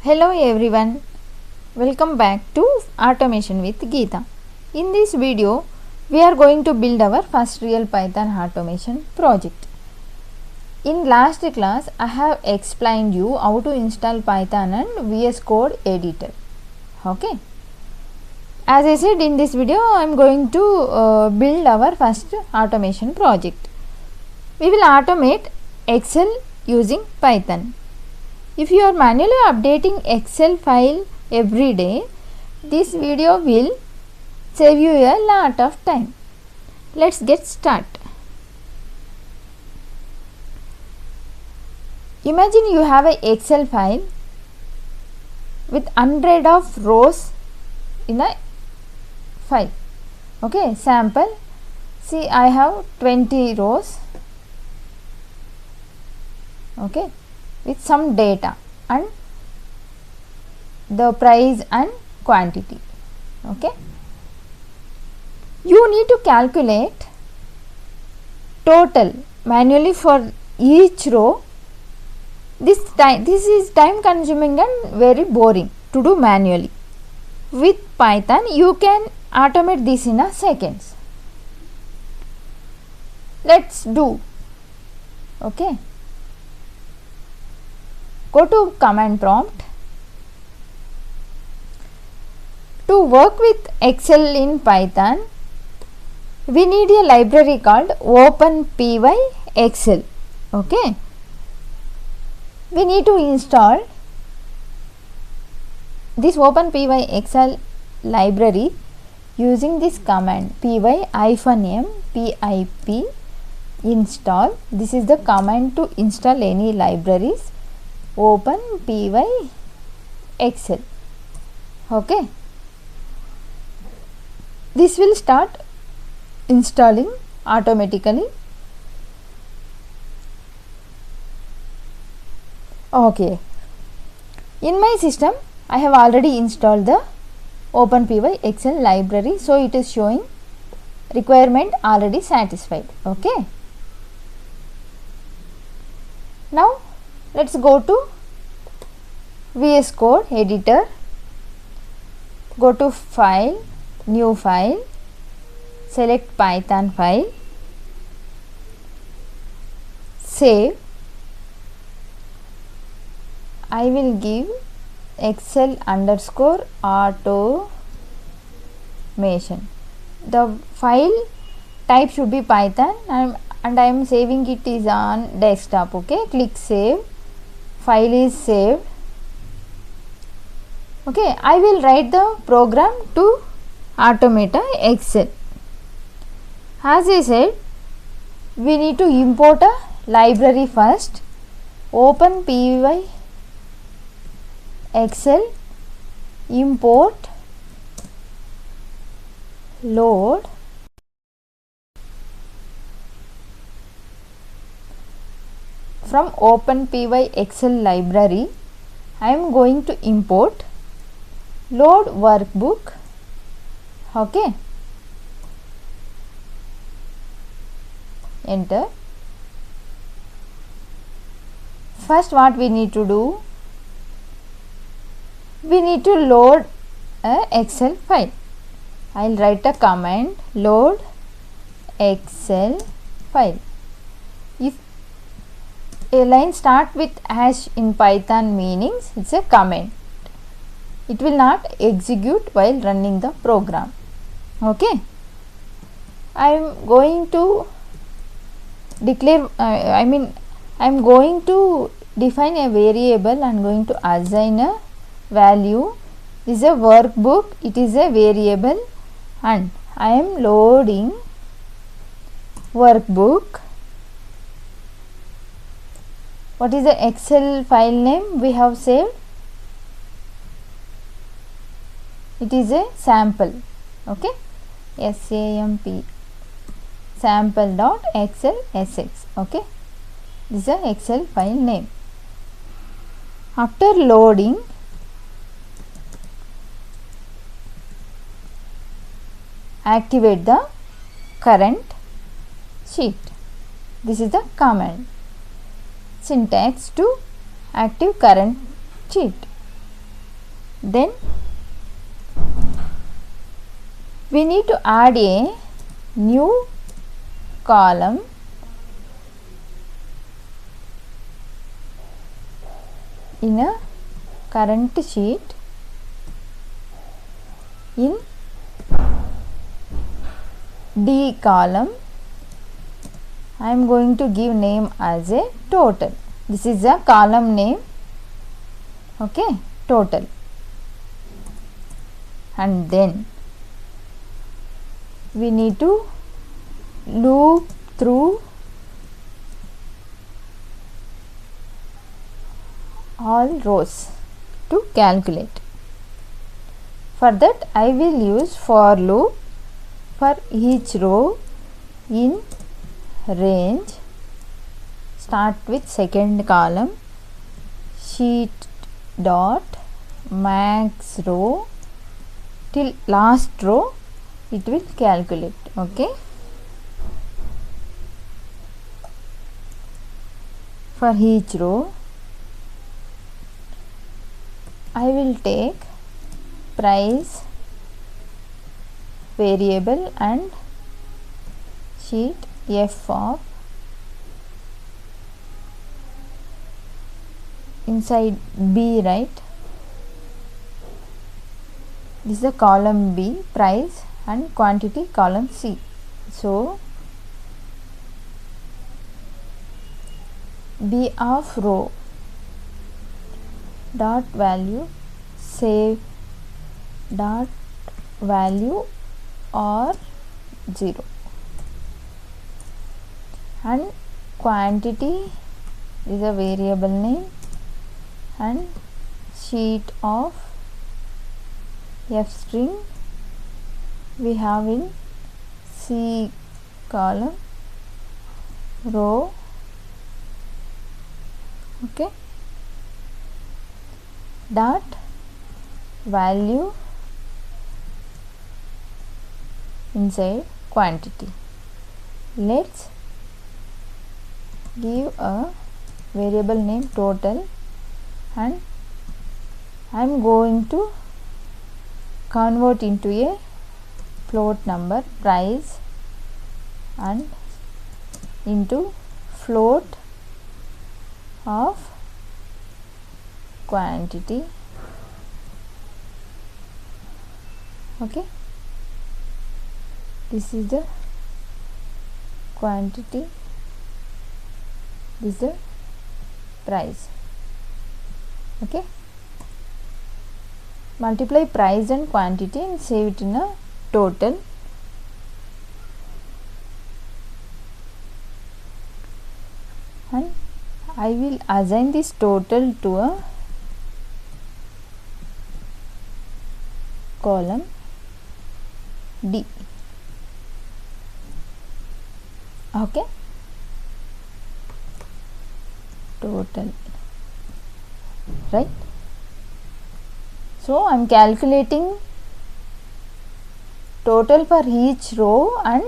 Hello everyone, welcome back to Automation with Geeta. In this video, we are going to build our first real Python automation project. In last class, I have explained you how to install Python and VS Code editor. Okay. As I said, in this video, I am going to build our first automation project. We will automate Excel using Python. If you are manually updating Excel file every day, this video will save you a lot of time. Let's get started. Imagine you have an Excel file with 100 of rows in a file. Okay, sample. See, I have 20 rows. Okay, with some data and the price and quantity. Okay, you need to calculate total manually for each row. This is time consuming and very boring to do manually. With Python you can automate this in a seconds. Let's do. Okay, go to command prompt. To work with Excel in Python, we need a library called openpyxl. Okay, we need to install this openpyxl library using this command py-m pip install. This is the command to install any libraries. openpyxl. Okay, this will start installing automatically. Okay, in my system I have already installed the openpyxl library, so it is showing requirement already satisfied. Okay, now let's go to VS Code editor. Go to file, new file, select Python file, save. I will give Excel underscore automation. The file type should be Python and I am saving it is on desktop. Okay, click save. File is saved. Okay, I will write the program to automate Excel. As I said, we need to import a library first. openpyxl import load from openpyxl library. I am going to import load workbook. Okay, enter. First, what we need to do, we need to load a Excel file. I will write a command load Excel file. If a line start with hash in Python, meanings it's a command. It will not execute while running the program. Okay, I am going to declare I am going to define a variable and going to assign a value. This is a workbook, it is a variable, and I am loading workbook. What is the Excel file name we have saved? It is a sample. Okay, SAMP sample.xlsx. Okay, this is a Excel file name. After loading, activate the current sheet. This is the command. Syntax to active current sheet. Then we need to add a new column in a current sheet in D column. I am going to give name as a total. This is a column name, okay, total. And then we need to loop through all rows to calculate. For that I will use for loop for each row in range. Start with second column, sheet dot max row till last row it will calculate, okay. For each row I will take price variable and sheet f of inside B, right? This is the column B, price, and quantity column C. So B of row dot value save dot value or 0, and quantity is a variable name, and sheet of f string we have in C column row, okay, dot value inside quantity. Let's give a variable name total, and I am going to convert into a float number price and into float of quantity, okay. This is the quantity, this is the price, okay. Multiply price and quantity and save it in a total. And I will assign this total to a column D, okay, total, right. So I am calculating total for each row and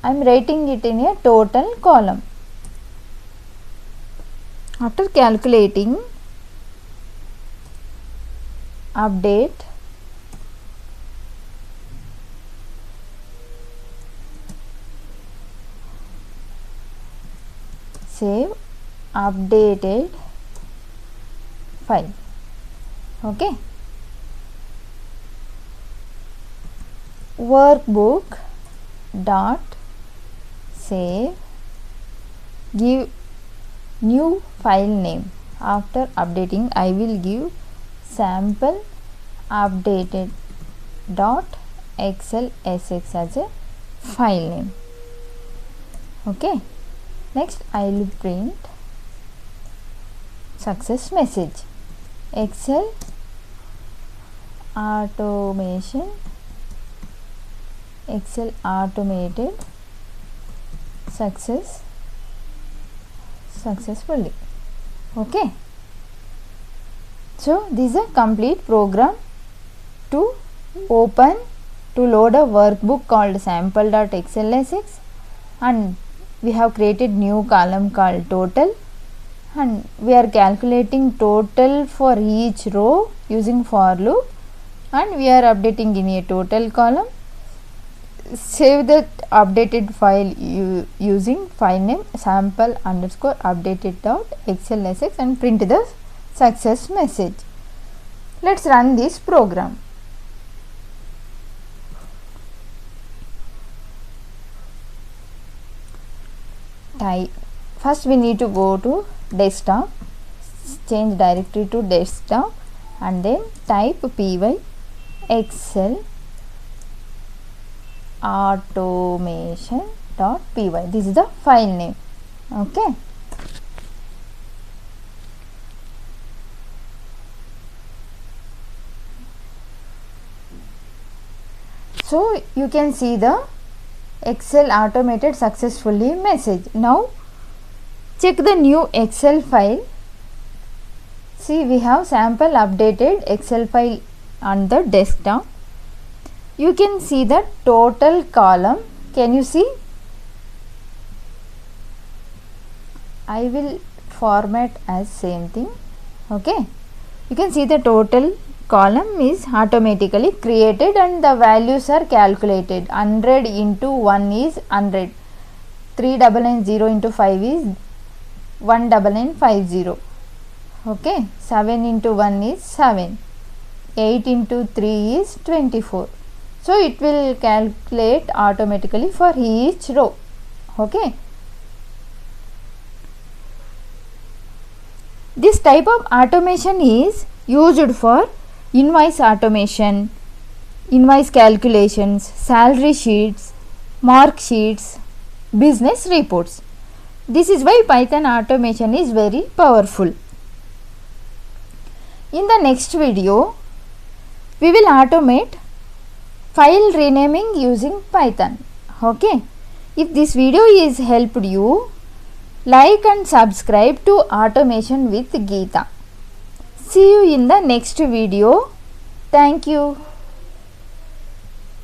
I am writing it in a total column. After calculating, update save updated file, okay. Workbook dot save, give new file name. After updating I will give sample updated dot xlsx as a file name, okay. Next I will print success message, Excel automation, Excel automated successfully, okay. So this is a complete program to load a workbook called sample.xlsx, and we have created new column called total, and we are calculating total for each row using for loop, and we are updating in a total column. Save that updated file using file name sample underscore updated.xlsx and print the success message. Let's run this program. First we need to go to desktop, change directory to desktop, and then type pyxl automation.py. This is the file name. Okay. So you can see the Excel automated successfully message. Now check the new Excel file. See, we have sample updated Excel file on the desktop. You can see the total column. Can you see? I will format as same thing. Okay. You can see the total column is automatically created and the values are calculated. 100 into 1 is 100. 3990 into 5 is 19950. Okay. 7 into 1 is 7. 8 into 3 is 24. So it will calculate automatically for each row. Okay. This type of automation is used for invoice automation, invoice calculations, salary sheets, mark sheets, business reports. This is why Python automation is very powerful. In the next video, we will automate file renaming using Python. Okay. If this video is helped you, like and subscribe to Automation with Geeta. See you in the next video. Thank you.